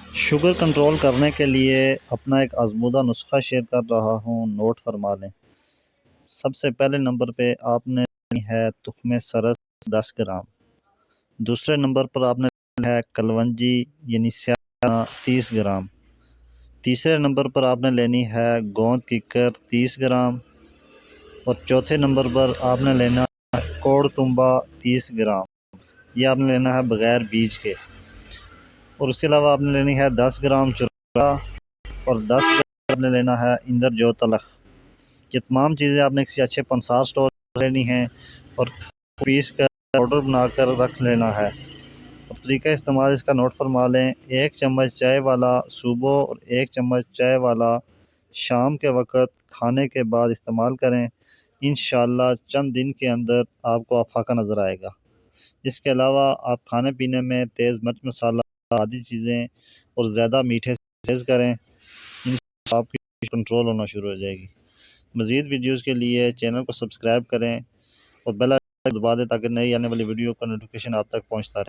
Sugar control करने के लिए अपना एक आज़मूदा नुस्खा शेयर कर रहा हूँ, नोट फरमा लें। सबसे पहले नंबर पे आपने लेनी है तुख्मे सरस 10 ग्राम। दूसरे नंबर पर आपने लेना है कलवंजी यानी स्याह 30 ग्राम। तीसरे नंबर पर आपने लेनी है गोंद कीकर 30 ग्राम। और चौथे नंबर पर आपने लेना है कोड़ तुम्बा 30 ग्राम। ये आपने लेना है बग़ैर बीज के। और उसके अलावा आपने लेनी है 10 ग्राम चुरा और 10 ग्राम आपने लेना है इंदर जो तलख। ये तमाम चीज़ें आपने किसी अच्छे पंसार स्टोर लेनी हैं और पीस कर पाउडर बनाकर रख लेना है। और तरीका इस्तेमाल इसका नोट फरमा लें। 1 चम्मच चाय वाला सुबह और 1 चम्मच चाय वाला शाम के वक़्त खाने के बाद इस्तेमाल करें। इंशाअल्लाह चंद दिन के अंदर आपको अफाका नज़र आएगा। इसके अलावा आप खाने पीने में तेज़ मिर्च मसाला आदि चीज़ें और ज़्यादा मीठे से परहेज़ करें। इंशाअल्लाह आपकी कंट्रोल होना शुरू हो जाएगी। मज़ीद वीडियोज़ के लिए चैनल को सब्सक्राइब करें और बेल आइकन दबा दें ताकि नई आने वाली वीडियो का नोटिफिकेशन आप तक पहुँचता रहे।